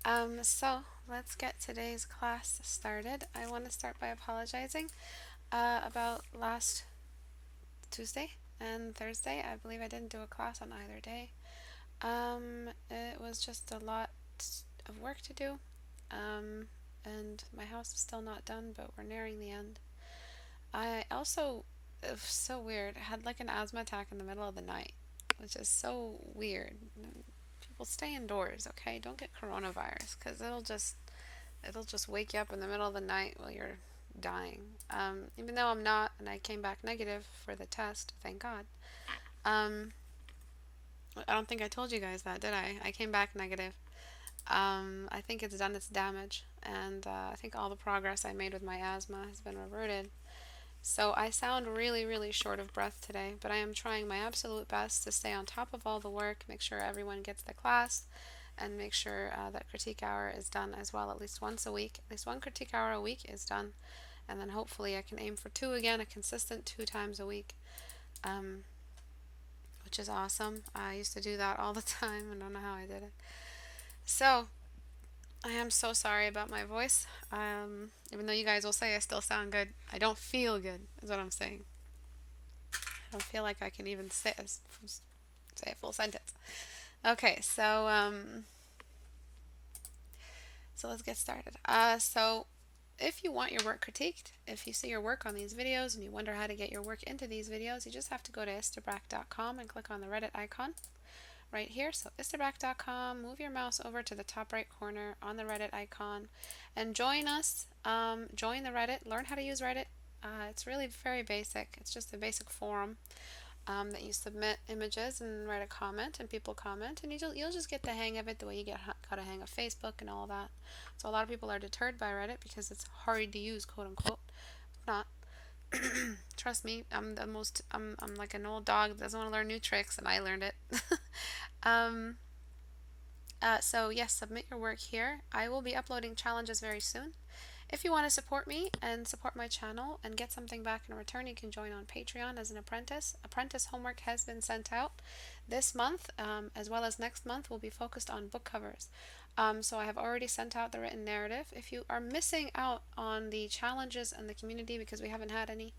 So let's get today's class started. I want to start by apologizing about last Tuesday and Thursday. I believe I didn't do a class on either day. It was just a lot of work to do, and my house is still not done, but we're nearing the end. I also, it was so weird, had like an asthma attack in the middle of the night, which is so weird. People stay indoors, okay? Don't get coronavirus because it'll just wake you up in the middle of the night while you're dying. Even though I'm not, and I came back negative for the test, thank God. Um, I don't think I told you guys that, did I? I came back negative. I think it's done its damage, and I think all the progress I made with my asthma has been reverted. So I sound really, really short of breath today, but I am trying my absolute best to stay on top of all the work, make sure everyone gets the class, and make sure that critique hour is done as well at least once a week. At least one critique hour a week is done, and then hopefully I can aim for two again, a consistent 2 times a week, um, which is awesome. I used to do that all the time. I don't know how I did it. So I am so sorry about my voice. Even though you guys will say I still sound good, I don't feel good, is what I'm saying. I don't feel like I can even say a full sentence. Okay, so let's get started. So if you want your work critiqued, if you see your work on these videos and you wonder how to get your work into these videos, you just have to go to istebrak.com and click on the Reddit icon right here. So istebrak.com, move your mouse over to the top right corner on the Reddit icon and join us. Join the Reddit, learn how to use Reddit. It's really very basic. It's just a basic forum that you submit images and write a comment and people comment, and you'll just get the hang of it the way you got a hang of Facebook and all that. So a lot of people are deterred by Reddit because it's hard to use, quote unquote. Not. Trust me, I'm like an old dog that doesn't want to learn new tricks, and I learned it. um, so yes, submit your work here. I will be uploading challenges very soon. If you want to support me and support my channel and get something back in return, you can join on Patreon as an apprentice. Apprentice homework has been sent out this month, as well as next month will be focused on book covers. So I have already sent out the written narrative. If you are missing out on the challenges and the community because we haven't had any,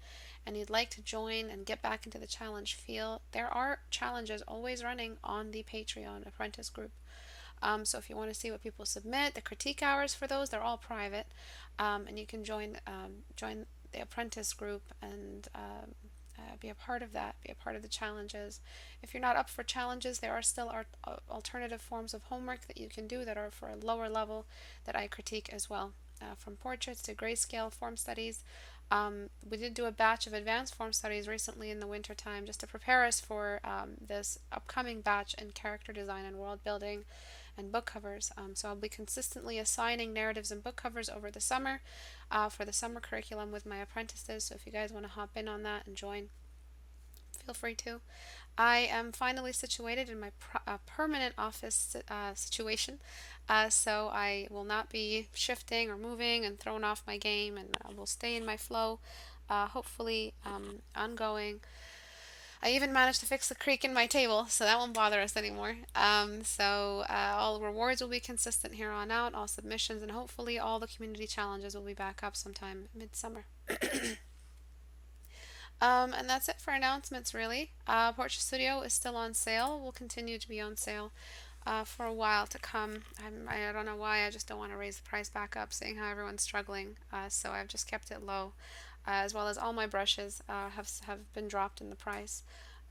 and you'd like to join and get back into the challenge feel, there are challenges always running on the Patreon apprentice group. So if you want to see what people submit, the critique hours for those, they're all private, and you can join the apprentice group and be a part of that, be a part of the challenges. If you're not up for challenges, there are still alternative forms of homework that you can do that are for a lower level that I critique as well. From portraits to grayscale form studies. We did do a batch of advanced form studies recently in the winter time just to prepare us for this upcoming batch in character design and world building and book covers. So I'll be consistently assigning narratives and book covers over the summer for the summer curriculum with my apprentices. So if you guys want to hop in on that and join, feel free to. I am finally situated in my permanent office situation, so I will not be shifting or moving and thrown off my game, and I will stay in my flow, hopefully ongoing. I even managed to fix the creak in my table, so that won't bother us anymore. All rewards will be consistent here on out, all submissions, and hopefully all the community challenges will be back up sometime midsummer. And that's it for announcements, really. Porsche Studio is still on sale. Will continue to be on sale for a while to come. I don't know why. I just don't want to raise the price back up, seeing how everyone's struggling. So I've just kept it low, as well as all my brushes have been dropped in the price.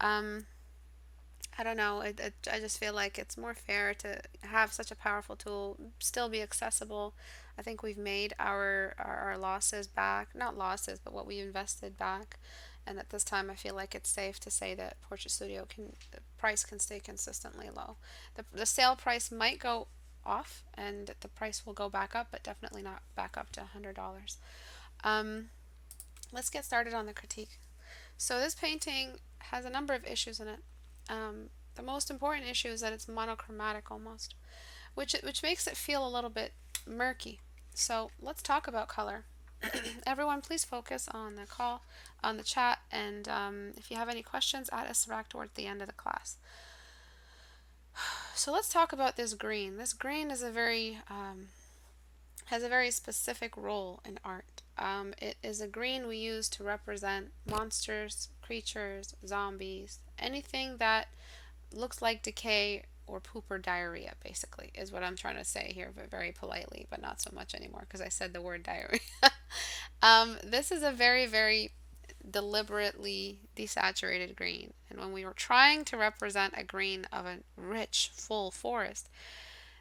Um, I don't know. I just feel like it's more fair to have such a powerful tool still be accessible. I think we've made our losses back, not losses, but what we invested back. And at this time, I feel like it's safe to say that Portrait Studio the price can stay consistently low. The sale price might go off and the price will go back up, but definitely not back up to $100. Um, let's get started on the critique. So this painting has a number of issues in it. The most important issue is that it's monochromatic almost, which makes it feel a little bit murky. So let's talk about color. Everyone, please focus on the call, on the chat, and if you have any questions, add Istebrak towards the end of the class. So let's talk about this green. This green is a very has a very specific role in art. It is a green we use to represent monsters, creatures, zombies, anything that looks like decay or poop or diarrhea, basically, is what I'm trying to say here, but very politely, but not so much anymore because I said the word diarrhea. This is a very, very deliberately desaturated green. And when we were trying to represent a green of a rich, full forest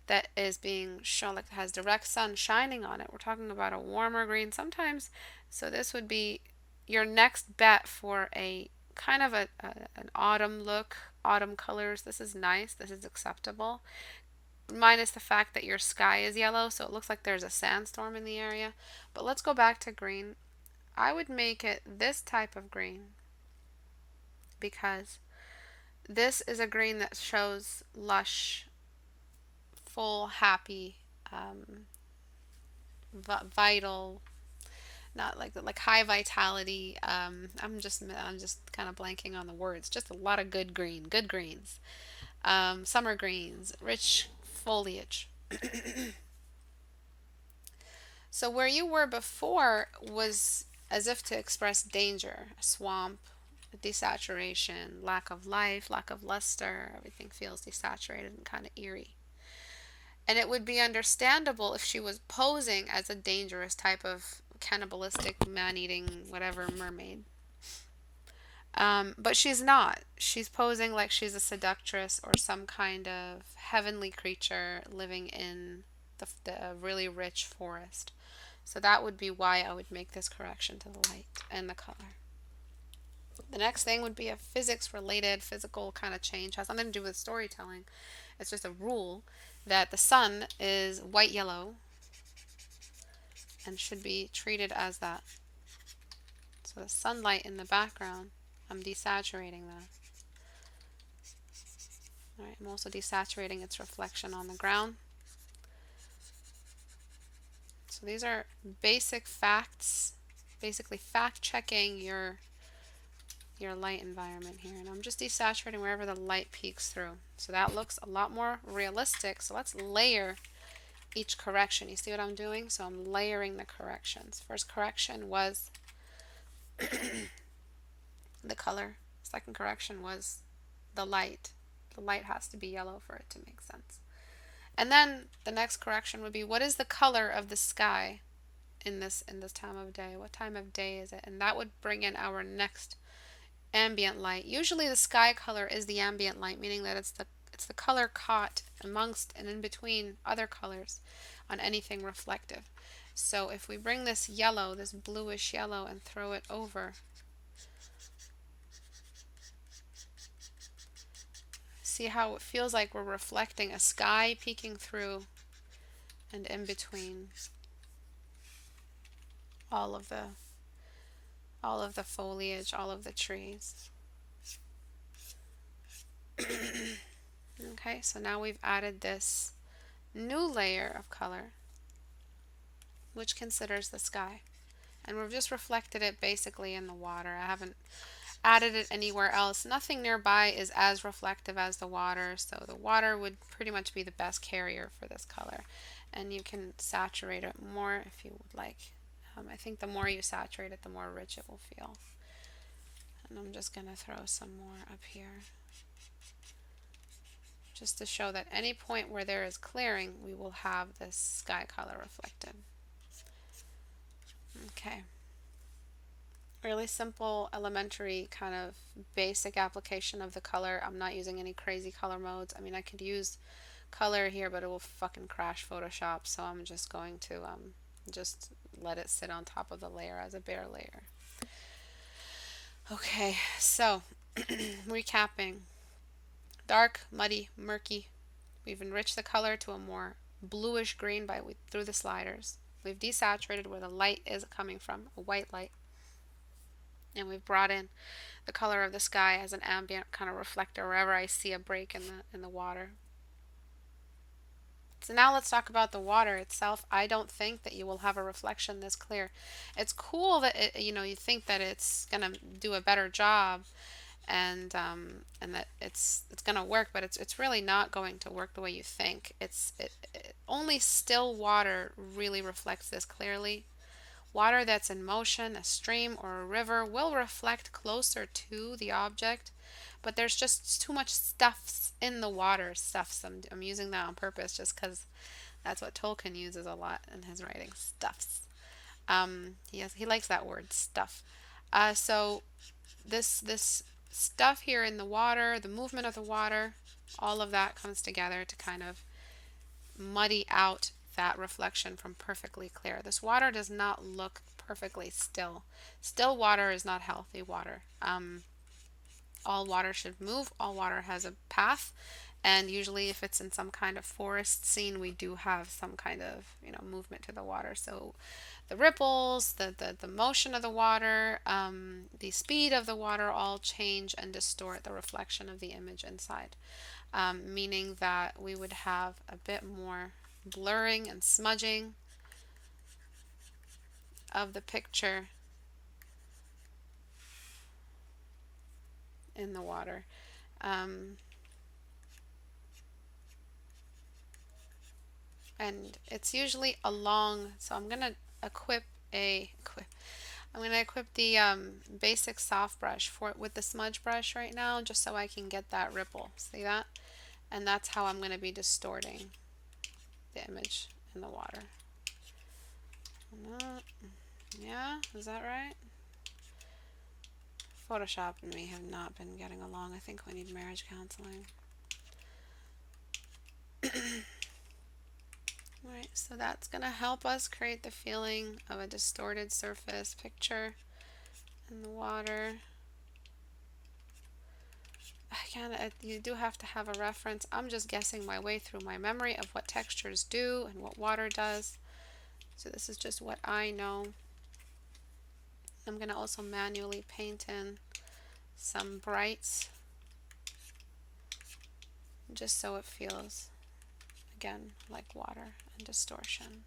that is being shown, like has direct sun shining on it, we're talking about a warmer green sometimes. So this would be your next bet for a kind of an autumn look, autumn colors. This is nice. This is acceptable. Minus the fact that your sky is yellow, so it looks like there's a sandstorm in the area. But let's go back to green. I would make it this type of green because this is a green that shows lush, full, happy, vital, not like high vitality. I'm just kind of blanking on the words. Just a lot of good green, good greens. Summer greens, rich foliage. So where you were before was as if to express danger, a swamp, desaturation, lack of life, lack of luster. Everything feels desaturated and kind of eerie. And it would be understandable if she was posing as a dangerous type of cannibalistic, man-eating, whatever mermaid. But she's not. She's posing like she's a seductress or some kind of heavenly creature living in the really rich forest. So that would be why I would make this correction to the light and the color. The next thing would be a physics related, physical kind of change. Has nothing to do with storytelling. It's just a rule that the sun is white yellow and should be treated as that. So the sunlight in the background, I'm desaturating that. All right, I'm also desaturating its reflection on the ground. So these are basic facts, basically fact checking your light environment here. And I'm just desaturating wherever the light peeks through. So that looks a lot more realistic. So let's layer each correction. You see what I'm doing? So I'm layering the corrections. First correction was the color. Second correction was the light. The light has to be yellow for it to make sense. And then the next correction would be, what is the color of the sky in this time of day? What time of day is it? And that would bring in our next ambient light. Usually the sky color is the ambient light, meaning that it's the color caught amongst and in between other colors on anything reflective. So if we bring this yellow, this bluish yellow, and throw it over, see how it feels like we're reflecting a sky peeking through and in between all of the foliage, all of the trees. Okay, so now we've added this new layer of color, which considers the sky. And we've just reflected it basically in the water. I haven't added it anywhere else. Nothing nearby is as reflective as the water, so the water would pretty much be the best carrier for this color. And you can saturate it more if you would like. I think the more you saturate it, the more rich it will feel. And I'm just going to throw some more up here, just to show that any point where there is clearing, we will have this sky color reflected. Okay. Really simple, elementary, kind of basic application of the color. I'm not using any crazy color modes. I mean, I could use color here, but it will fucking crash Photoshop, so I'm just going to just let it sit on top of the layer as a bare layer. Okay, so recapping. Dark, muddy, murky. We've enriched the color to a more bluish green through the sliders. We've desaturated where the light is coming from, a white light. And we've brought in the color of the sky as an ambient kind of reflector wherever I see a break in the water. So now let's talk about the water itself. I don't think that you will have a reflection this clear. It's cool that you think that it's going to do a better job and that it's going to work, but it's really not going to work the way you think. Only still water really reflects this clearly. Water that's in motion, a stream or a river, will reflect closer to the object, but there's just too much stuffs in the water. Stuffs. I'm using that on purpose just because that's what Tolkien uses a lot in his writing. Stuffs. He likes that word, stuff. So this stuff here in the water, the movement of the water, all of that comes together to kind of muddy out that reflection from perfectly clear. This water does not look perfectly still. Still water is not healthy water. All water should move. All water has a path. And usually if it's in some kind of forest scene, we do have some kind of, movement to the water. So the ripples, the motion of the water, the speed of the water all change and distort the reflection of the image inside, meaning that we would have a bit more blurring and smudging of the picture in the water. And it's usually along, so I'm going to equip the basic soft brush with the smudge brush right now, just so I can get that ripple. See that? And that's how I'm going to be distorting the image in the water. Yeah, is that right? Photoshop and me have not been getting along. I think we need marriage counseling. Alright, so that's going to help us create the feeling of a distorted surface picture in the water. Again, you do have to have a reference. I'm just guessing my way through my memory of what textures do and what water does. So this is just what I know. I'm going to also manually paint in some brights, just so it feels, again, like water and distortion.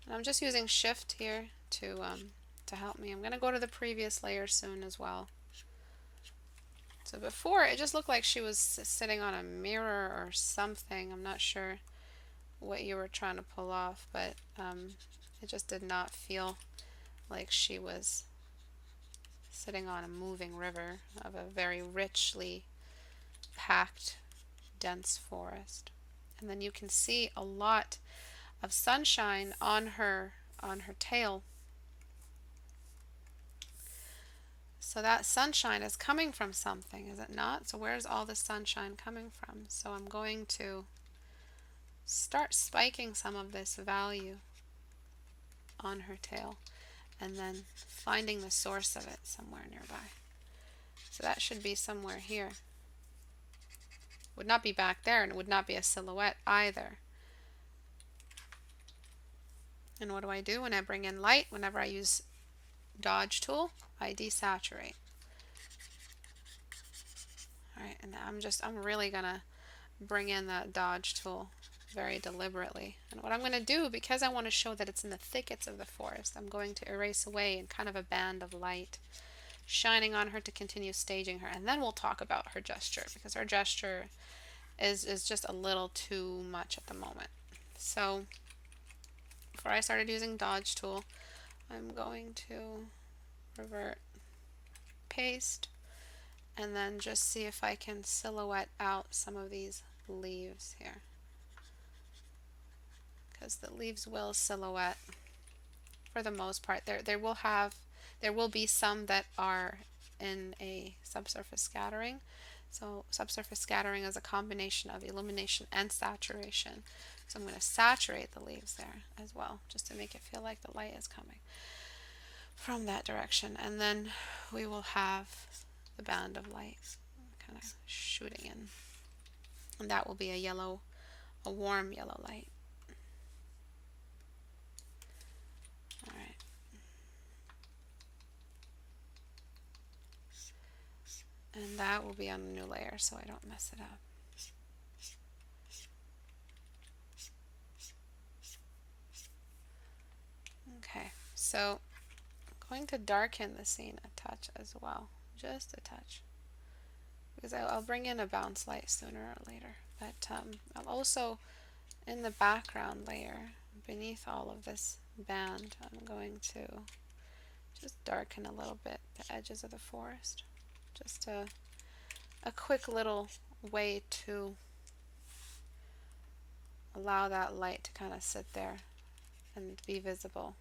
And I'm just using shift here to help me. I'm going to go to the previous layer soon as well. So before, it just looked like she was sitting on a mirror or something. I'm not sure what you were trying to pull off, but it just did not feel like she was sitting on a moving river of a very richly packed, dense forest. And then you can see a lot of sunshine on her tail. So that sunshine is coming from something, is it not? So where's all the sunshine coming from? So I'm going to start spiking some of this value on her tail and then finding the source of it somewhere nearby. So that should be somewhere here. Would not be back there, and it would not be a silhouette either. And what do I do when I bring in light? Whenever I use dodge tool, I desaturate. Alright, and I'm really gonna bring in that dodge tool very deliberately. And what I'm going to do, because I want to show that it's in the thickets of the forest, I'm going to erase away in kind of a band of light shining on her to continue staging her. And then we'll talk about her gesture, because her gesture is just a little too much at the moment. So before I started using dodge tool, I'm going to revert, paste, and then just see if I can silhouette out some of these leaves here, because the leaves will silhouette for the most part. There will be some that are in a subsurface scattering. So subsurface scattering is a combination of illumination and saturation. So I'm going to saturate the leaves there as well, just to make it feel like the light is coming from that direction. And then we will have the band of light kind of shooting in. And that will be a warm yellow light. Alright. And that will be on a new layer so I don't mess it up. Okay, so I'm going to darken the scene a touch as well, just a touch, because I'll bring in a bounce light sooner or later. But I'll also, in the background layer, beneath all of this band, I'm going to just darken a little bit the edges of the forest. Just a quick little way to allow that light to kind of sit there and be visible.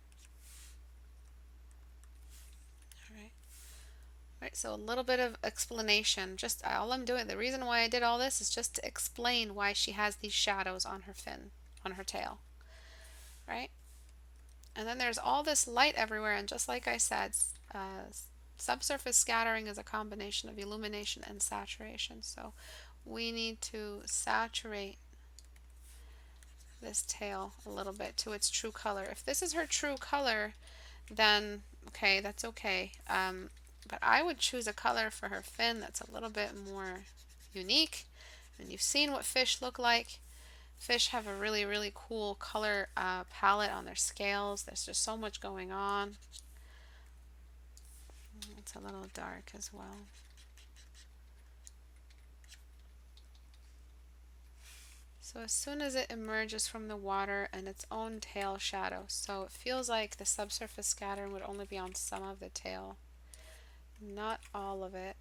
Alright. Right, so a little bit of explanation. Just all I'm doing, the reason why I did all this is just to explain why she has these shadows on her fin, on her tail. Right? And then there's all this light everywhere, and just like I said, subsurface scattering is a combination of illumination and saturation. So we need to saturate this tail a little bit to its true color. If this is her true color, then okay, that's okay. But I would choose a color for her fin that's a little bit more unique. And you've seen what fish look like. Fish have a really, really cool color palette on their scales. There's just so much going on. It's a little dark as well. So as soon as it emerges from the water and its own tail shadow, so it feels like the subsurface scattering would only be on some of the tail, not all of it.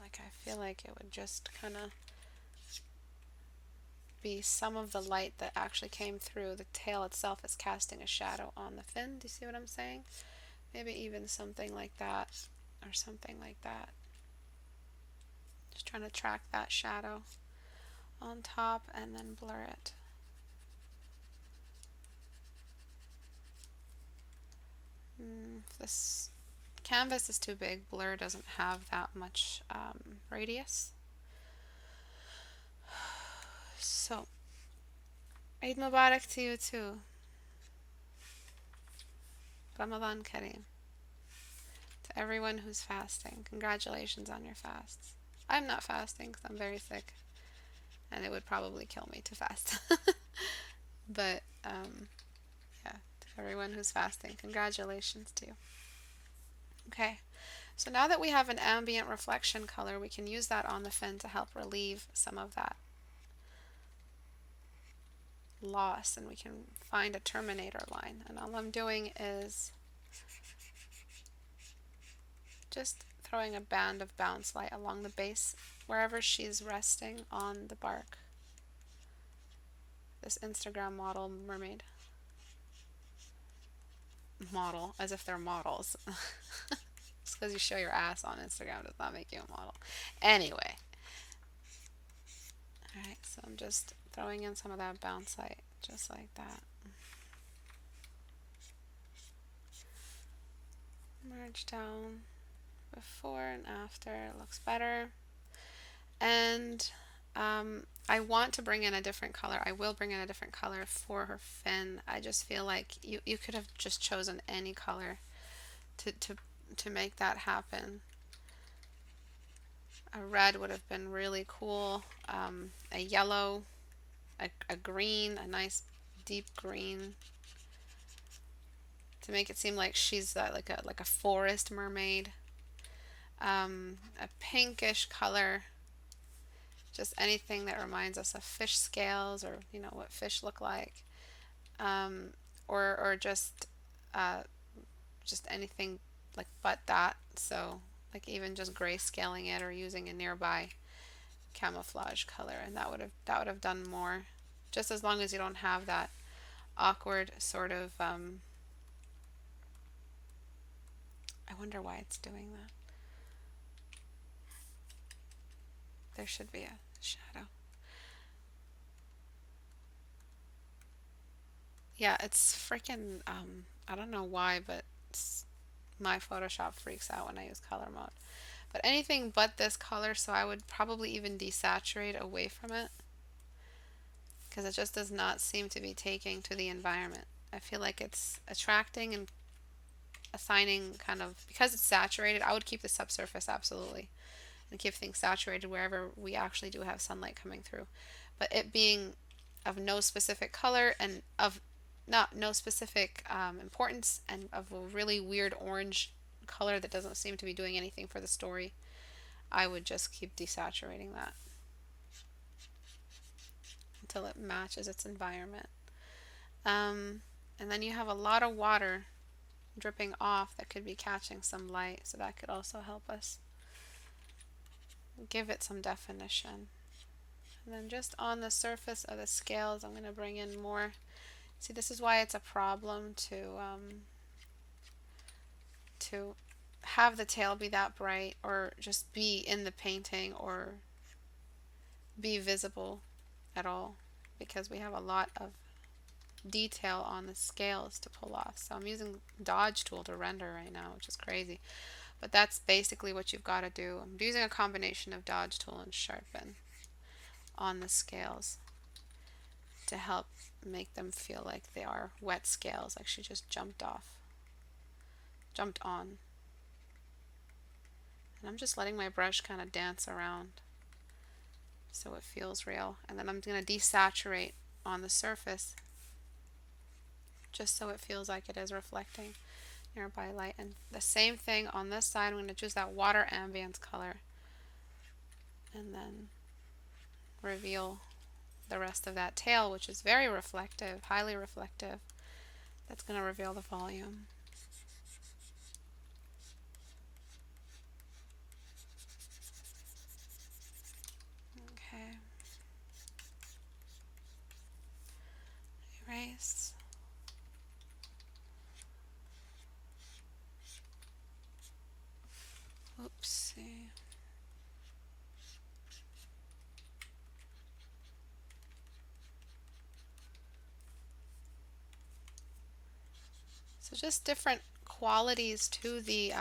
Like I feel like it would just kind of be some of the light that actually came through. The tail itself is casting a shadow on the fin. Do you see what I'm saying? Maybe even something like that or something like that. Just trying to track that shadow on top and then blur it. If this canvas is too big, blur doesn't have that much radius. So, Eid Mubarak to you too. Ramadan Kareem. To everyone who's fasting, congratulations on your fasts. I'm not fasting because I'm very sick, and it would probably kill me to fast. But yeah, to everyone who's fasting, congratulations to you. Okay, so now that we have an ambient reflection color, we can use that on the fin to help relieve some of that loss, and we can find a terminator line. And all I'm doing is just throwing a band of bounce light along the base wherever she's resting on the bark. This Instagram model mermaid. Model, as if they're models. Just because you show your ass on Instagram does not make you a model. Anyway. Alright, so I'm just throwing in some of that bounce light, just like that. Merge down before and after, it looks better. And I want to bring in a different color. I will bring in a different color for her fin. I just feel like you could have just chosen any color to make that happen. A red would have been really cool. A yellow, a green, a nice deep green, to make it seem like she's like a forest mermaid. A pinkish color, just anything that reminds us of fish scales, or you know what fish look like, or just anything like but that. So like even just grayscaling it or using a nearby camouflage color, and that would have done more. Just as long as you don't have that awkward sort of I wonder why it's doing that. There should be a shadow. Yeah, it's freaking I don't know why, but my Photoshop freaks out when I use color mode. But anything but this color, so I would probably even desaturate away from it, because it just does not seem to be taking to the environment. I feel like it's attracting and assigning kind of, because it's saturated, I would keep the subsurface absolutely and keep things saturated wherever we actually do have sunlight coming through. But it being of no specific color and of no specific importance, and of a really weird orange color that doesn't seem to be doing anything for the story, I would just keep desaturating that until it matches its environment. And then you have a lot of water dripping off that could be catching some light, so that could also help us give it some definition. And then just on the surface of the scales, I'm going to bring in more. See, this is why it's a problem to have the tail be that bright, or just be in the painting, or be visible at all, because we have a lot of detail on the scales to pull off. So I'm using dodge tool to render right now, which is crazy, but that's basically what you've got to do. I'm using a combination of dodge tool and sharpen on the scales to help make them feel like they are wet scales, like she just jumped on. And I'm just letting my brush kind of dance around so it feels real. And then I'm going to desaturate on the surface just so it feels like it is reflecting nearby light. And the same thing on this side, I'm going to choose that water ambience color and then reveal the rest of that tail, which is very reflective, highly reflective. That's going to reveal the volume. Okay. Erase. Oopsie. So just different qualities to the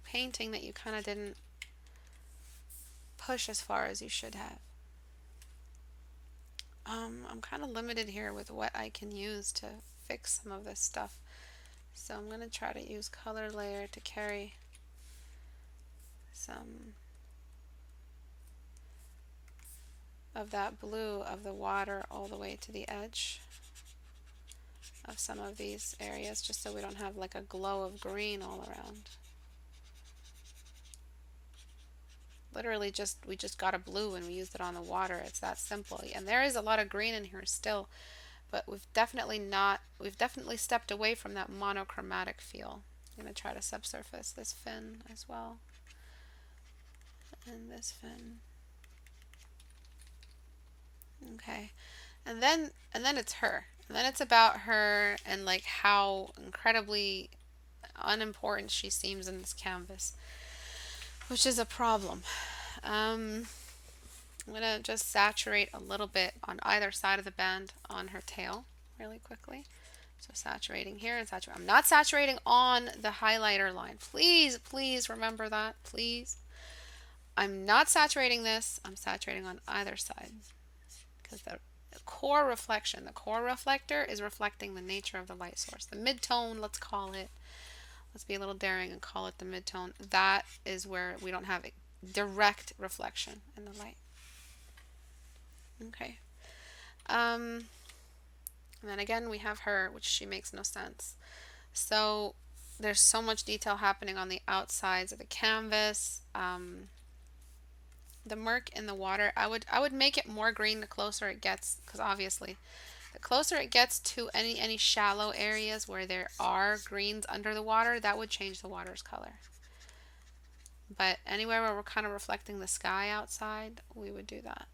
painting that you kind of didn't push as far as you should have. I'm kind of limited here with what I can use to fix some of this stuff. So I'm going to try to use color layer to carry some of that blue of the water all the way to the edge of some of these areas, just so we don't have like a glow of green all around. Literally we just got a blue and we used it on the water. It's that simple. And there is a lot of green in here still, but we've definitely stepped away from that monochromatic feel. I'm going to try to subsurface this fin as well. And this fin. Okay. And then it's her. And then it's about her and like how incredibly unimportant she seems in this canvas, which is a problem. I'm going to just saturate a little bit on either side of the band on her tail really quickly. So saturating here and saturating. I'm not saturating on the highlighter line. Please remember that, please. I'm not saturating this. I'm saturating on either side, because the core reflection, the core reflector is reflecting the nature of the light source. The midtone, let's call it. Let's be a little daring and call it the midtone. That is where we don't have a direct reflection in the light. Okay. And then again, we have her, which she makes no sense. So there's so much detail happening on the outsides of the canvas. The murk in the water, I would make it more green the closer it gets, because obviously the closer it gets to any shallow areas where there are greens under the water, that would change the water's color. But anywhere where we're kind of reflecting the sky outside, we would do that.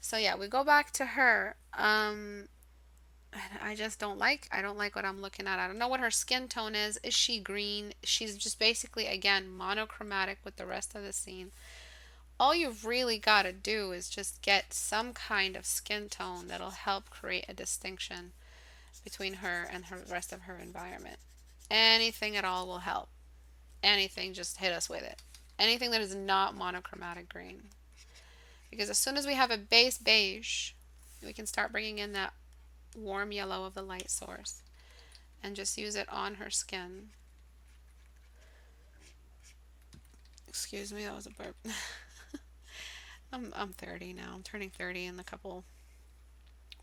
So yeah, we go back to her. I don't like what I'm looking at. I don't know what her skin tone is. Is she green? She's just basically, again, monochromatic with the rest of the scene. All you've really got to do is just get some kind of skin tone that'll help create a distinction between her and the rest of her environment. Anything at all will help. Anything, just hit us with it. Anything that is not monochromatic green. Because as soon as we have a base beige, we can start bringing in that warm yellow of the light source and just use it on her skin. Excuse me, that was a burp. I'm 30 now. I'm turning 30 in a couple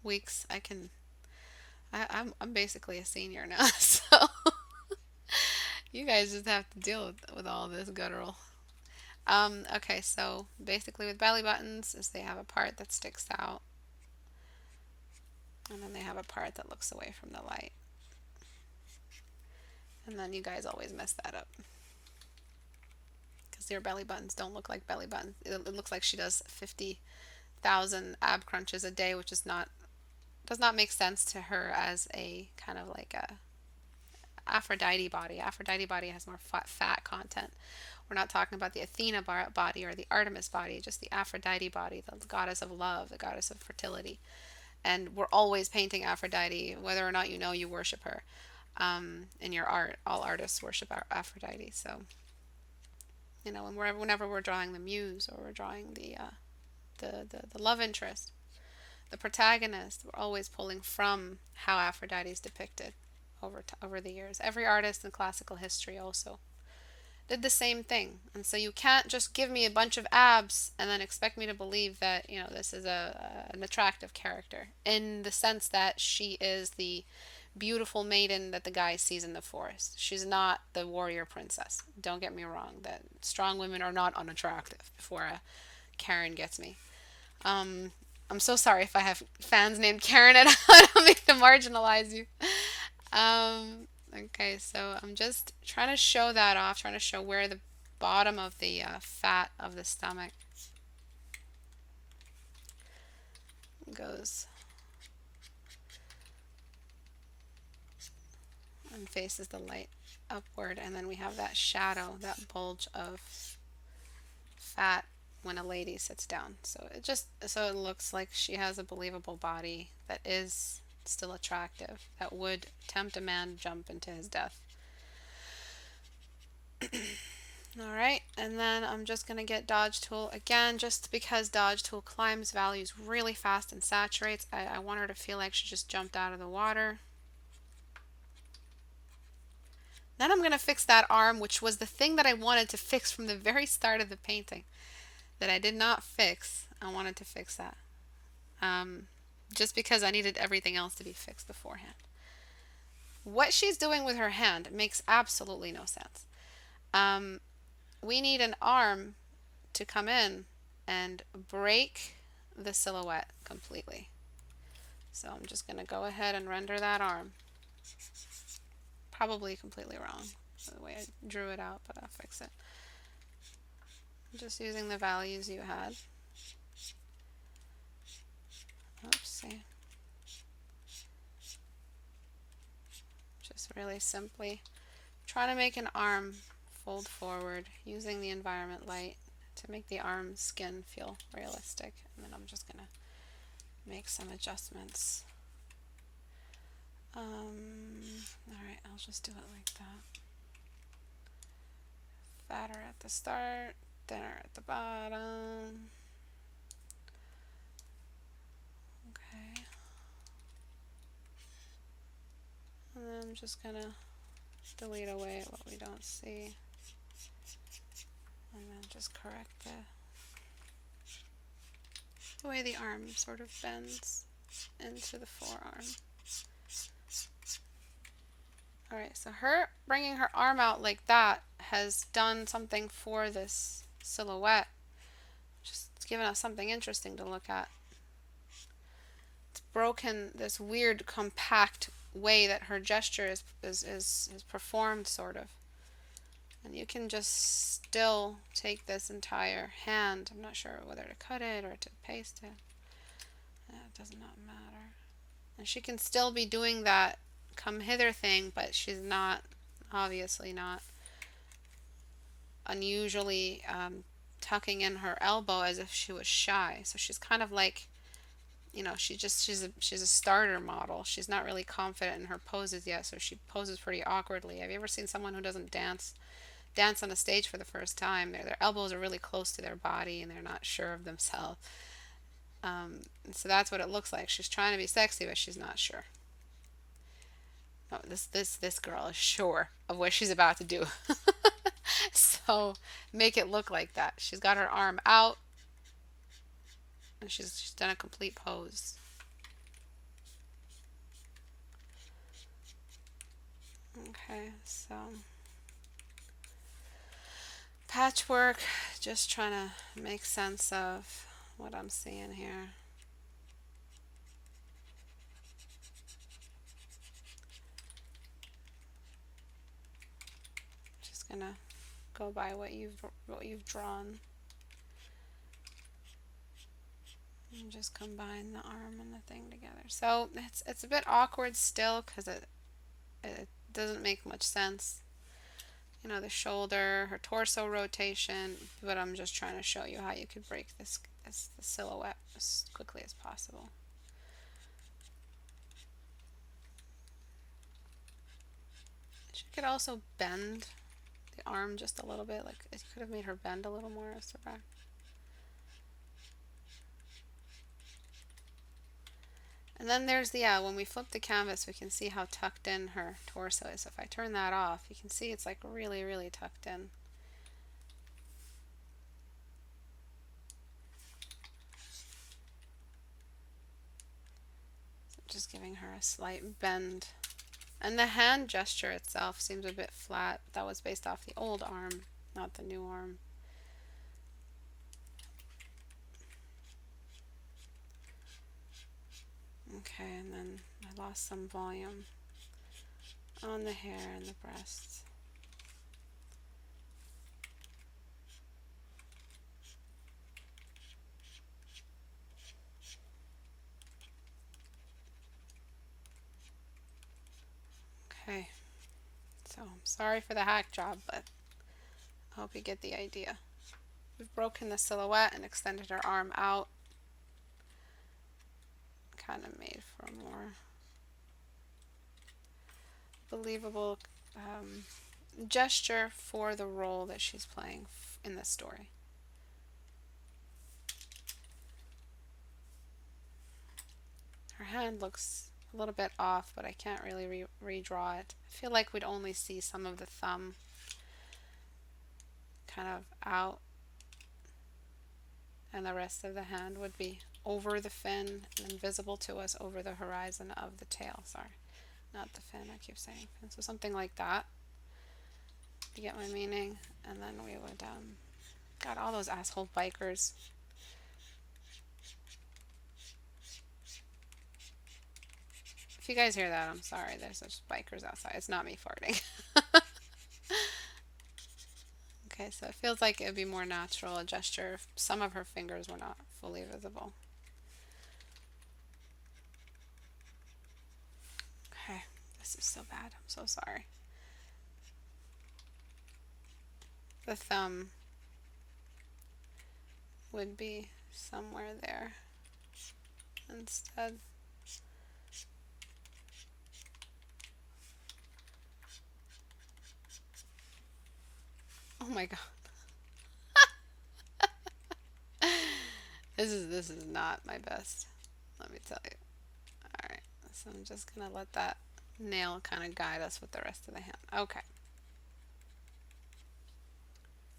weeks. I can I'm basically a senior now, so you guys just have to deal with all this guttural. Okay, so basically with belly buttons is they have a part that sticks out, and then they have a part that looks away from the light. And then you guys always mess that up because your belly buttons don't look like belly buttons. It looks like she does 50,000 ab crunches a day, which is not does not make sense to her as a kind of like a Aphrodite body. Aphrodite body has more fat content. We're not talking about the Athena body or the Artemis body, just the Aphrodite body, the goddess of love, the goddess of fertility. And we're always painting Aphrodite, whether or not you know you worship her. In your art, all artists worship Aphrodite. So, you know, whenever we're drawing the muse or we're drawing the love interest, the protagonist, we're always pulling from how Aphrodite is depicted over the years. Every artist in classical history also did the same thing. And so you can't just give me a bunch of abs and then expect me to believe that, you know, this is an attractive character in the sense that she is the beautiful maiden that the guy sees in the forest. She's not the warrior princess. Don't get me wrong, that strong women are not unattractive before Karen gets me. I'm so sorry if I have fans named Karen and I don't mean to marginalize you. Okay, so I'm just trying to show that off, trying to show where the bottom of the fat of the stomach goes and faces the light upward, and then we have that shadow, that bulge of fat when a lady sits down. So it looks like she has a believable body that is still attractive, that would tempt a man to jump into his death. Alright, and then I'm just going to get dodge tool again, just because dodge tool climbs values really fast and saturates. I want her to feel like she just jumped out of the water. Then I'm going to fix that arm, which was the thing that I wanted to fix from the very start of the painting that I did not fix. I wanted to fix that. Just because I needed everything else to be fixed beforehand. What she's doing with her hand makes absolutely no sense. We need an arm to come in and break the silhouette completely. So I'm just going to go ahead and render that arm. Probably completely wrong the way I drew it out, but I'll fix it. Just using the values you had. Oopsie. Just really simply try to make an arm fold forward using the environment light to make the arm skin feel realistic. And then I'm just going to make some adjustments. Alright, I'll just do it like that. Fatter at the start, thinner at the bottom. Okay. And then I'm just going to delete away what we don't see. And then just correct the way the arm sort of bends into the forearm. Alright, so her bringing her arm out like that has done something for this silhouette. Just given us something interesting to look at. It's broken this weird compact way that her gesture is performed, sort of. And you can just still take this entire hand. I'm not sure whether to cut it or to paste it. It does not matter. And she can still be doing that come hither thing, but she's not, obviously not, unusually tucking in her elbow as if she was shy. So she's kind of like, you know, she's a starter model. She's not really confident in her poses yet, so she poses pretty awkwardly. Have you ever seen someone who doesn't dance on a stage for the first time? Their elbows are really close to their body and they're not sure of themselves. So that's what it looks like. She's trying to be sexy, but she's not sure. Oh, this girl is sure of what she's about to do. So make it look like that. She's got her arm out and she's done a complete pose. Okay, so patchwork, just trying to make sense of what I'm seeing here. Just gonna go by what you've drawn and just combine the arm and the thing together. So it's a bit awkward still because it doesn't make much sense. You know, the shoulder, her torso rotation, but I'm just trying to show you how you could break this the silhouette as quickly as possible. She could also bend the arm just a little bit, like it could have made her bend a little more. And then there's the, when we flip the canvas, we can see how tucked in her torso is. If I turn that off, you can see it's like really, really tucked in. So just giving her a slight bend. And the hand gesture itself seems a bit flat. That was based off the old arm, not the new arm. Okay, and then I lost some volume on the hair and the breasts. Okay, so I'm sorry for the hack job, but I hope you get the idea. We've broken the silhouette and extended her arm out. Kind of made for a more believable gesture for the role that she's playing in this story. Her hand looks a little bit off, but I can't really redraw it. I feel like we'd only see some of the thumb kind of out, and the rest of the hand would be over the fin and visible to us over the horizon of the tail. Sorry, not the fin, I keep saying fin. So something like that. You get my meaning? And then we would, got all those asshole bikers. If you guys hear that, I'm sorry. There's just bikers outside. It's not me farting. Okay, so it feels like it would be more natural a gesture if some of her fingers were not fully visible. Okay, this is so bad. I'm so sorry. The thumb would be somewhere there instead. Oh my god. This is not my best. Let me tell you. Alright, so I'm just gonna let that nail kind of guide us with the rest of the hand. Okay.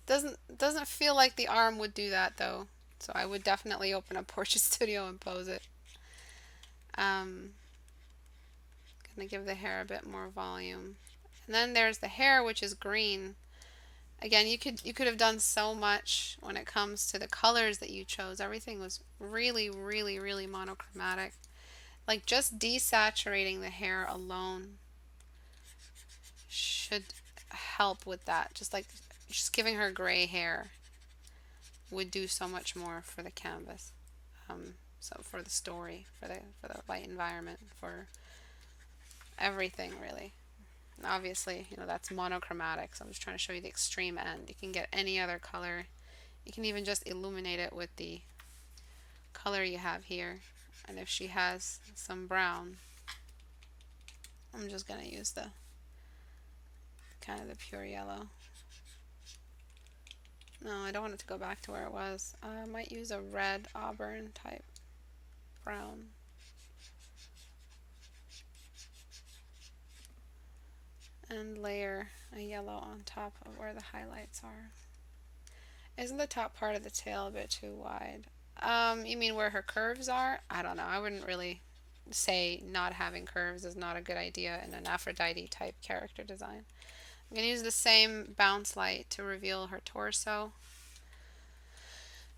Doesn't feel like the arm would do that though. So I would definitely open up Porsche Studio and pose it. Gonna give the hair a bit more volume. And then there's the hair, which is green. Again, you could have done so much when it comes to the colors that you chose. Everything was really, really, really monochromatic. Like just desaturating the hair alone should help with that. Just giving her gray hair would do so much more for the canvas. So for the story, for the light environment, for everything really. And obviously, you know, that's monochromatic, so I'm just trying to show you the extreme end. You can get any other color. You can even just illuminate it with the color you have here. And if she has some brown, I'm just going to use the kind of the pure yellow. No, I don't want it to go back to where it was. I might use a red auburn type brown. And layer a yellow on top of where the highlights are. Isn't the top part of the tail a bit too wide? You mean where her curves are? I don't know. I wouldn't really say not having curves is not a good idea in an Aphrodite type character design. I'm going to use the same bounce light to reveal her torso.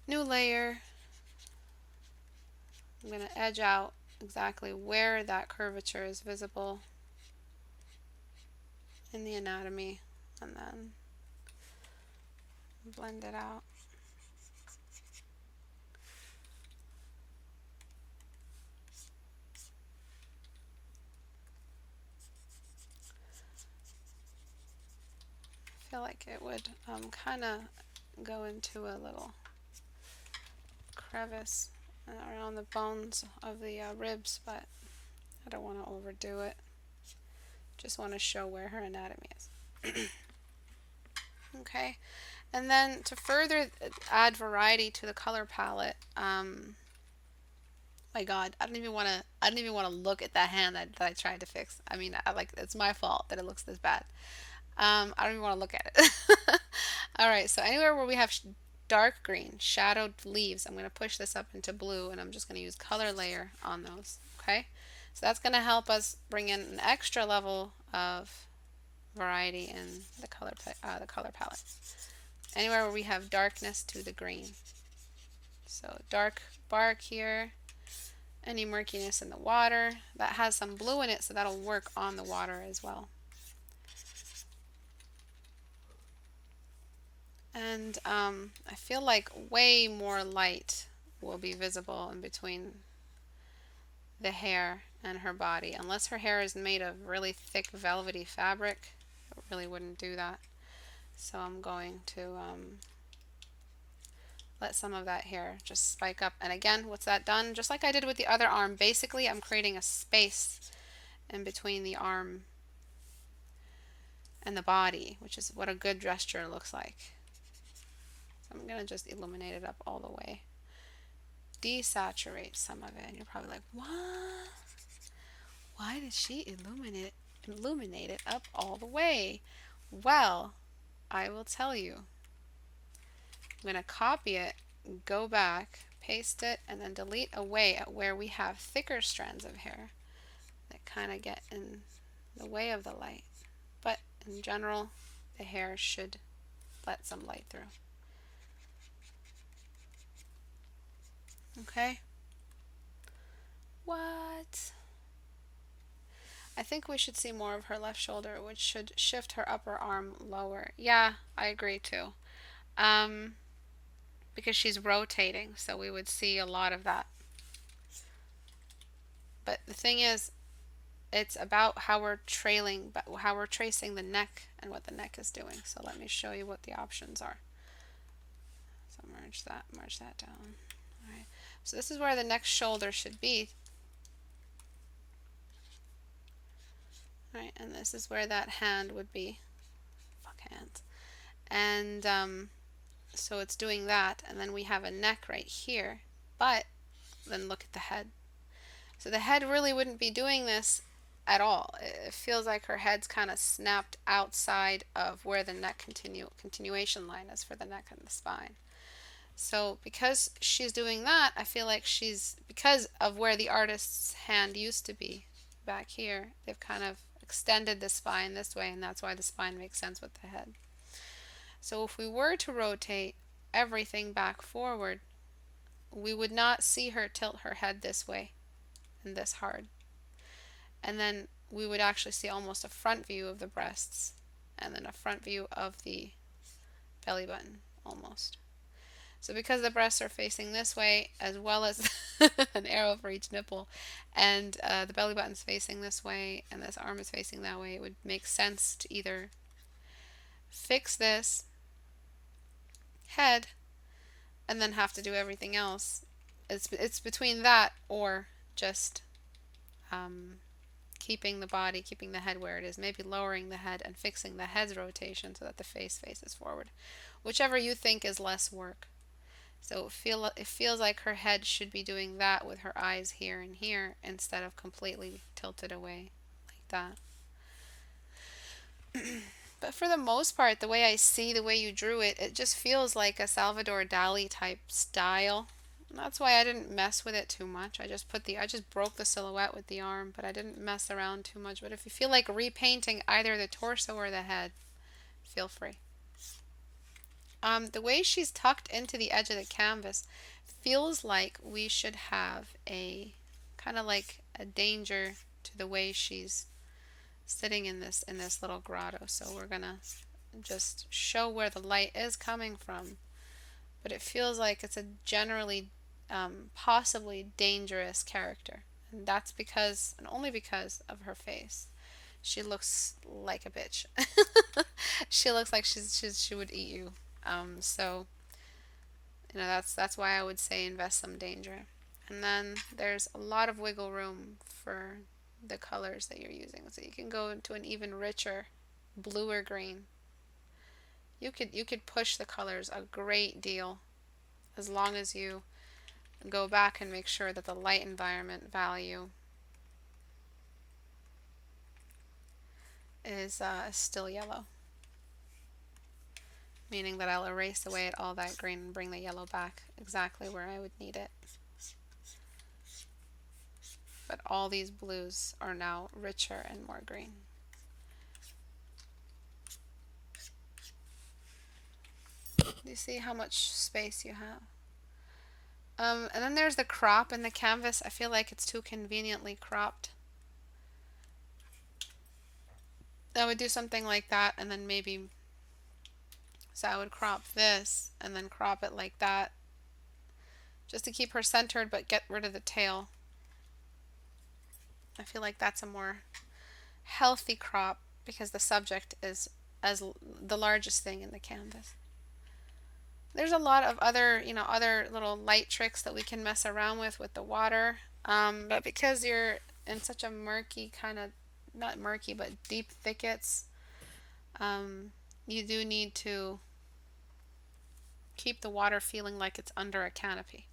New layer. I'm going to edge out exactly where that curvature is visible in the anatomy and then blend it out. I feel like it would kind of go into a little crevice around the bones of the ribs, but I don't want to overdo it. Just want to show where her anatomy is. Okay, and then to further add variety to the color palette, my God, I don't even want to look at that hand that I tried to fix. I mean, it's my fault that it looks this bad. I don't even want to look at it. All right, so anywhere where we have dark green, shadowed leaves, I'm going to push this up into blue, and I'm just going to use color layer on those. Okay, so that's going to help us bring in an extra level of variety in the color palette. Anywhere where we have darkness to the green. So dark bark here. Any murkiness in the water that has some blue in it, so that'll work on the water as well. And I feel like way more light will be visible in between the hair and her body. Unless her hair is made of really thick velvety fabric, it really wouldn't do that. So I'm going to let some of that hair just spike up. And again, what's that done? Just like I did with the other arm, basically I'm creating a space in between the arm and the body, which is what a good gesture looks like. So I'm going to just illuminate it up all the way. Desaturate some of it. And you're probably like, what? Why did she illuminate it up all the way? Well, I will tell you. I'm going to copy it, go back, paste it, and then delete away at where we have thicker strands of hair that kind of get in the way of the light. But in general, the hair should let some light through. Okay. What? I think we should see more of her left shoulder, which should shift her upper arm lower. Yeah, I agree too. Because she's rotating, so we would see a lot of that. But the thing is, it's about how we're tracing the neck and what the neck is doing. So let me show you what the options are. So merge that down. All right. So this is where the next shoulder should be. All right, and this is where that hand would be. Fuck hands. And so it's doing that, and then we have a neck right here. But then look at the head. So the head really wouldn't be doing this at all. It feels like her head's kind of snapped outside of where the neck continuation line is for the neck and the spine. So because she's doing that, I feel like because of where the artist's hand used to be back here, they've kind of extended the spine this way, and that's why the spine makes sense with the head. So if we were to rotate everything back forward, we would not see her tilt her head this way and this hard. And then we would actually see almost a front view of the breasts and then a front view of the belly button almost. So because the breasts are facing this way, as well as an arrow for each nipple, and the belly button's facing this way and this arm is facing that way, it would make sense to either fix this head and then have to do everything else. It's between that or just keeping the body, keeping the head where it is, maybe lowering the head and fixing the head's rotation so that the face faces forward. Whichever you think is less work. So it feels like her head should be doing that with her eyes here and here instead of completely tilted away like that. But for the most part, the way I see the way you drew it, it just feels like a Salvador Dali type style That's why I didn't mess with it too much. I just broke the silhouette with the arm, but I didn't mess around too much. But if you feel like repainting either the torso or the head, feel free. The way she's tucked into the edge of the canvas feels like we should have a kind of like a danger to the way she's sitting in this little grotto. So we're gonna just show where the light is coming from, but it feels like it's a generally possibly dangerous character, and that's because and only because of her face. She looks like a bitch. She looks like she would eat you. So that's why I would say invest some danger. And then there's a lot of wiggle room for the colors that you're using. So you can go into an even richer blue or green. You could push the colors a great deal as long as you go back and make sure that the light environment value is still yellow, meaning that I'll erase away all that green and bring the yellow back exactly where I would need it. But all these blues are now richer and more green. Do you see how much space you have? And then there's the crop in the canvas. I feel like it's too conveniently cropped. I would do something like that, and then maybe, so I would crop this and then crop it like that, just to keep her centered but get rid of the tail. I feel like that's a more healthy crop because the subject is as the largest thing in the canvas. There's a lot of other, other little light tricks that we can mess around with the water. But because you're in such a murky kind of, not murky, but deep thickets, you do need to keep the water feeling like it's under a canopy.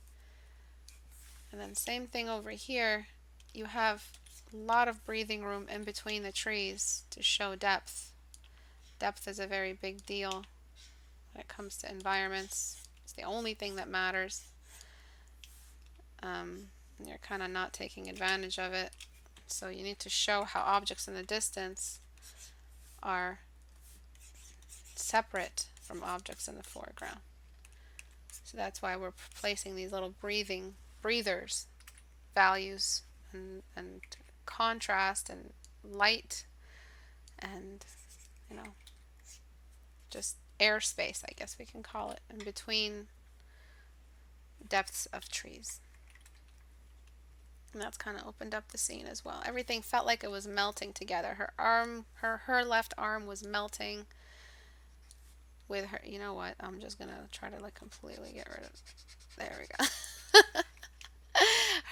And then same thing over here. You have a lot of breathing room in between the trees to show depth. Depth is a very big deal when it comes to environments. It's the only thing that matters. You're kind of not taking advantage of it. So you need to show how objects in the distance are separate from objects in the foreground. So that's why we're placing these little breathers, values, and contrast and light and, just airspace, I guess we can call it, in between depths of trees. And that's kind of opened up the scene as well. Everything felt like it was melting together. Her left arm was melting with her. You know what? I'm just gonna try to like completely get rid of it. There we go.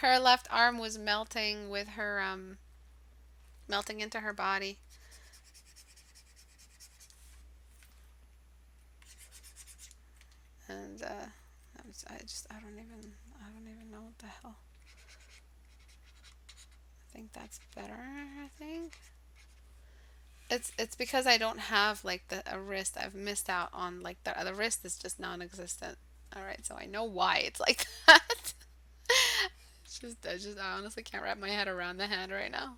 Her left arm was melting with her melting into her body. And I don't even know what the hell. I think that's better. I think it's because I don't have like a wrist. I've missed out on like the wrist is just non-existent. All right, so I know why it's like that. I honestly can't wrap my head around the hand right now.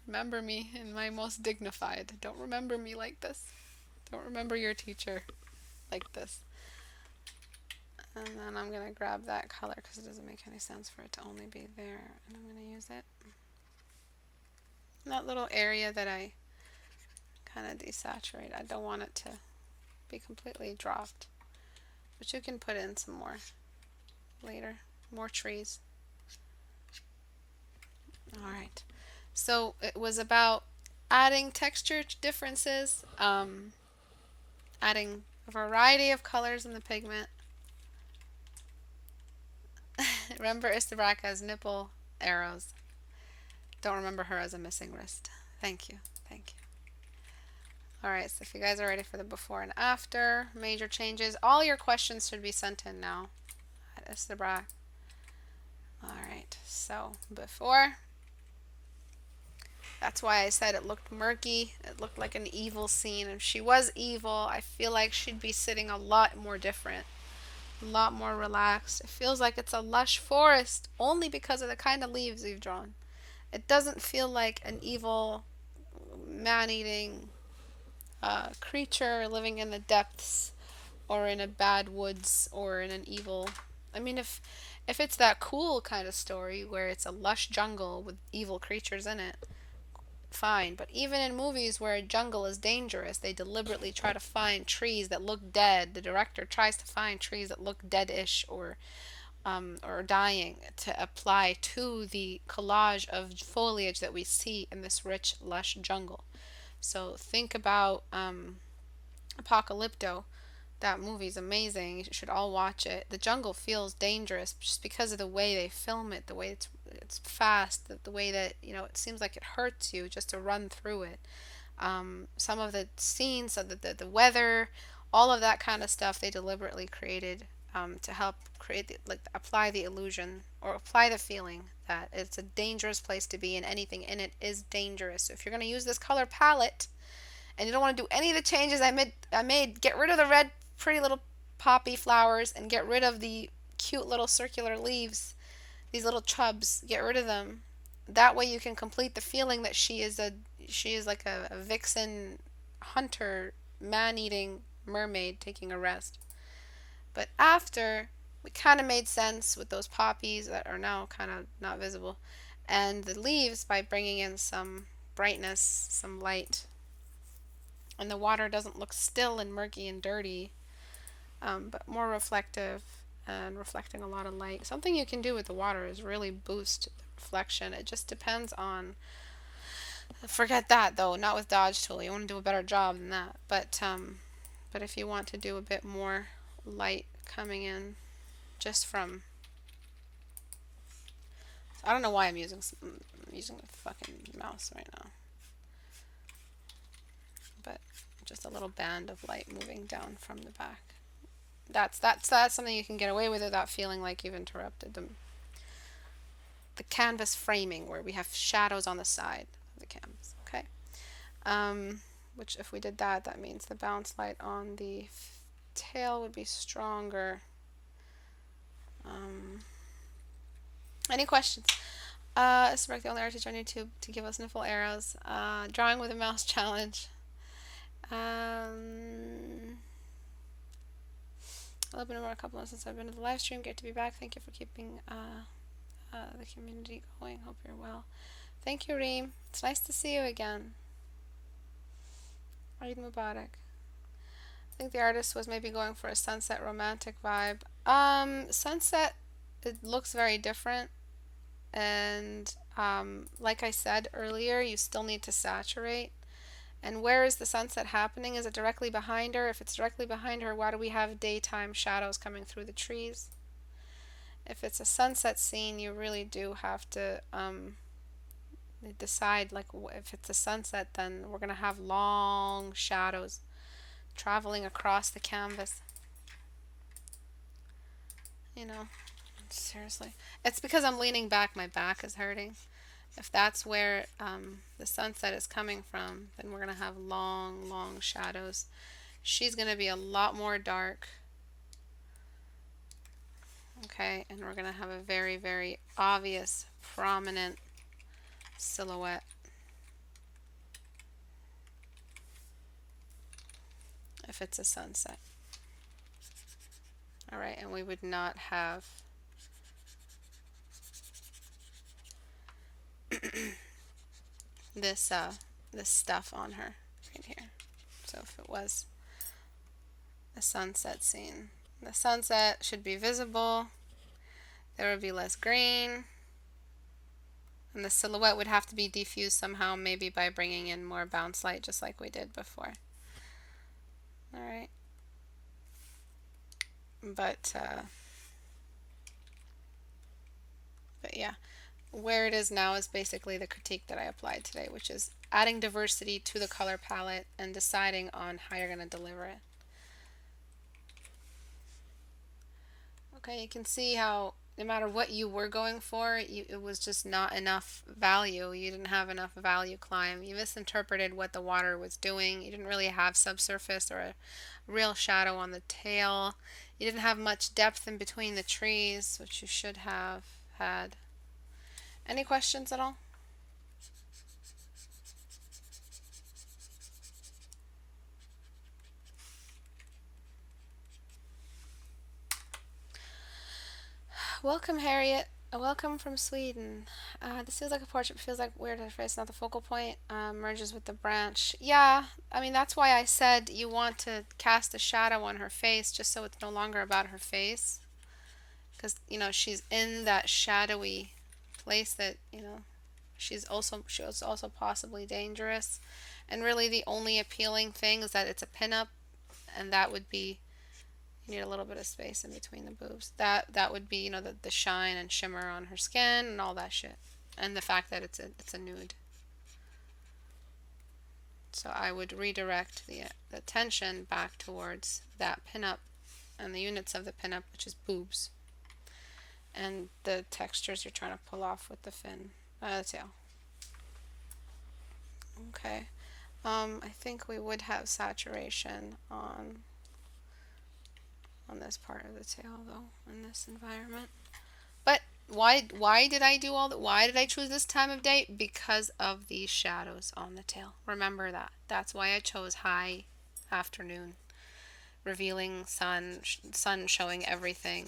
Remember me in my most dignified. Don't remember me like this. Don't remember your teacher like this. And then I'm going to grab that color because it doesn't make any sense for it to only be there. And I'm going to use it. That little area that I kind of desaturate. I don't want it to be completely dropped. But you can put in some more later. More trees. Alright. So it was about adding texture differences, adding a variety of colors in the pigment. Remember Istebrak as nipple arrows. Don't remember her as a missing wrist. Thank you. Thank you. Alright, so if you guys are ready for the before and after, major changes, all your questions should be sent in now at Istebrak. Alright, so before, that's why I said it looked murky. It looked like an evil scene. If she was evil, I feel like she'd be sitting a lot more different. A lot more relaxed. It feels like it's a lush forest only because of the kind of leaves you've drawn. It doesn't feel like an evil, man-eating creature living in the depths or in a bad woods or in an evil. I mean, if it's that cool kind of story where it's a lush jungle with evil creatures in it, fine. But even in movies where a jungle is dangerous, they deliberately try to find trees that look dead. The director tries to find trees that look dead-ish or dying to apply to the collage of foliage that we see in this rich, lush jungle. So think about Apocalypto. That movie's amazing. You should all watch it. The jungle feels dangerous just because of the way they film it, the way it's fast, the way that it seems like it hurts you just to run through it. Some of the scenes, so the weather, all of that kind of stuff, they deliberately created to help create apply the illusion or apply the feeling that it's a dangerous place to be and anything in it is dangerous. So if you're going to use this color palette and you don't want to do any of the changes I made, get rid of the red pretty little poppy flowers and get rid of the cute little circular leaves, these little chubs, get rid of them. That way you can complete the feeling that she is like a vixen hunter, man-eating mermaid taking a rest. But after, we kind of made sense with those poppies that are now kind of not visible, and the leaves by bringing in some brightness, some light, and the water doesn't look still and murky and dirty, but more reflective and reflecting a lot of light. Something you can do with the water is really boost the reflection. It just depends on. Forget that though, not with Dodge Tool. You want to do a better job than that. But if you want to do a bit more light coming in, just from. I don't know why I'm using the fucking mouse right now, but just a little band of light moving down from the back. That's something you can get away with without feeling like you've interrupted the canvas framing where we have shadows on the side of the canvas. Okay, which if we did that, that means the bounce light on the tail would be stronger. Any questions? Istebrak, the only artist on YouTube to give us nipple arrows. Drawing with a mouse challenge. I've been over a couple months since I've been to the live stream. Great to be back. Thank you for keeping the community going. Hope you're well. Thank you, Reem. It's nice to see you again. Eid Mubarak. I think the artist was maybe going for a sunset romantic vibe. Sunset, it looks very different. And like I said earlier, you still need to saturate. And where is the sunset happening? Is it directly behind her? If it's directly behind her, why do we have daytime shadows coming through the trees? If it's a sunset scene, you really do have to decide, like, if it's a sunset, then we're going to have long shadows traveling across the canvas. Seriously. It's because I'm leaning back. My back is hurting. If that's where the sunset is coming from, then we're going to have long, long shadows. She's going to be a lot more dark. Okay, and we're going to have a very, very obvious, prominent silhouette. If it's a sunset. All right, and we would not have this stuff on her right here. So if it was a sunset scene, the sunset should be visible. There would be less green, and the silhouette would have to be diffused somehow, maybe by bringing in more bounce light, just like we did before. All right, but yeah. Where it is now is basically the critique that I applied today, which is adding diversity to the color palette and deciding on how you're going to deliver it. Okay, you can see how no matter what you were going for, it was just not enough value. You didn't have enough value climb. You misinterpreted what the water was doing. You didn't really have subsurface or a real shadow on the tail. You didn't have much depth in between the trees, which you should have had. Any questions at all? Welcome, Harriet. Welcome from Sweden. This feels like a portrait, feels like weird at first, not the focal point. Merges with the branch. Yeah, I mean, that's why I said you want to cast a shadow on her face, just so it's no longer about her face. Because, she's in that shadowy place that, she was also possibly dangerous. And really the only appealing thing is that it's a pinup, and that would be, you need a little bit of space in between the boobs. That would be, the shine and shimmer on her skin and all that shit. And the fact that it's a nude. So I would redirect the attention back towards that pinup and the units of the pinup, which is boobs. And the textures you're trying to pull off with the tail. Okay. I think we would have saturation on this part of the tail, though, in this environment. But why did I do all that? Why did I choose this time of day? Because of these shadows on the tail. Remember that. That's why I chose high afternoon, revealing sun showing everything,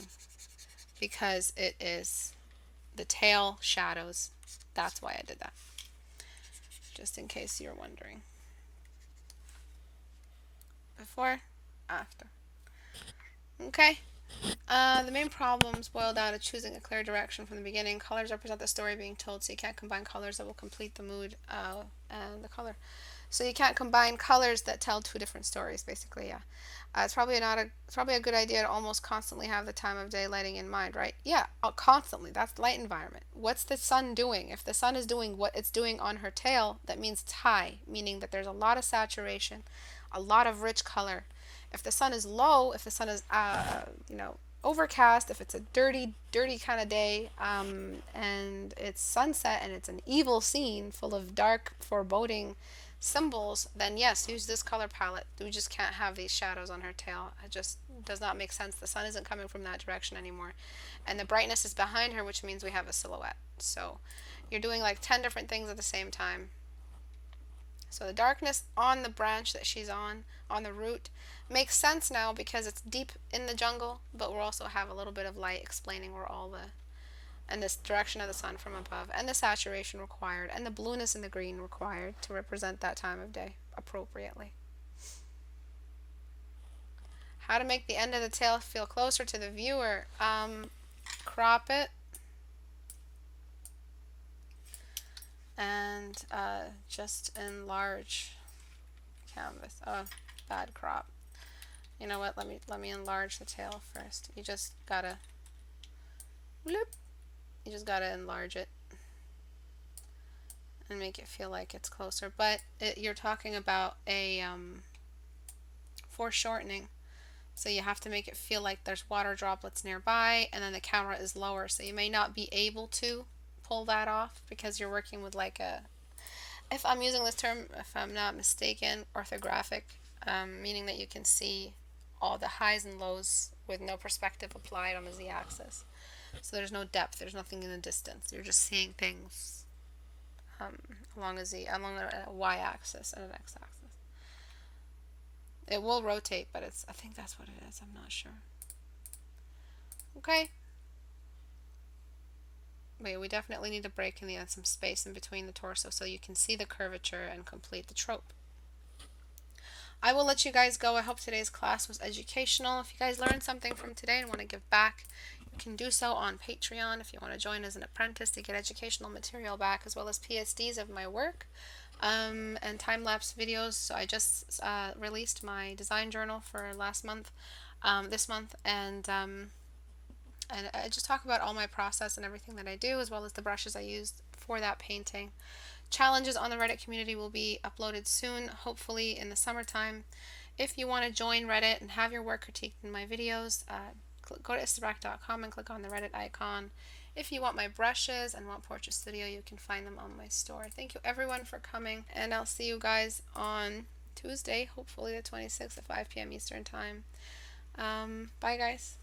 because it is the tail shadows. That's why I did that. Just in case you're wondering. Before, after. Okay. The main problems boil down to choosing a clear direction from the beginning. Colors represent the story being told, so you can't combine colors that will complete the mood and the color. So you can't combine colors that tell two different stories, basically, yeah. It's probably a good idea to almost constantly have the time of day lighting in mind, right? Yeah, constantly. That's light environment. What's the sun doing? If the sun is doing what it's doing on her tail, that means it's high, meaning that there's a lot of saturation, a lot of rich color. If the sun is low, if the sun is, overcast, if it's a dirty kind of day, and it's sunset and it's an evil scene full of dark, foreboding symbols, then yes, use this color palette. We just can't have these shadows on her tail. It just does not make sense. The sun isn't coming from that direction anymore. And the brightness is behind her, which means we have a silhouette. So you're doing like 10 different things at the same time. So the darkness on the branch that she's on the root, makes sense now because it's deep in the jungle, but we'll also have a little bit of light explaining where all the, and this direction of the sun from above, and the saturation required, and the blueness and the green required to represent that time of day appropriately. How to make the end of the tail feel closer to the viewer. Crop it. And just enlarge canvas. Oh, bad crop. You know what? Let me enlarge the tail first. You just gotta bloop. You just gotta enlarge it and make it feel like it's closer. But you're talking about a foreshortening. So you have to make it feel like there's water droplets nearby, and then the camera is lower. So you may not be able to pull that off because you're working with like a, if I'm using this term, if I'm not mistaken, orthographic, meaning that you can see all the highs and lows with no perspective applied on the z-axis. So there's no depth, there's nothing in the distance. You're just seeing things along a y-axis and an x-axis. It will rotate, but I think that's what it is. I'm not sure. Okay. Wait, we definitely need a break in some space in between the torso so you can see the curvature and complete the trope. I will let you guys go. I hope today's class was educational. If you guys learned something from today and want to give back, you can do so on Patreon. If you want to join as an apprentice to get educational material back, as well as PSDs of my work, and time-lapse videos. So I just released my design journal for last month, this month, and I just talk about all my process and everything that I do, as well as the brushes I used for that painting. Challenges on the Reddit community will be uploaded soon, hopefully in the summertime. If you want to join Reddit and have your work critiqued in my videos, go to Istebrak.com and click on the Reddit icon. If you want my brushes and want Porsche Studio, you can find them on my store. Thank you everyone for coming, and I'll see you guys on Tuesday, hopefully the 26th at 5 p.m. Eastern Time. Bye guys.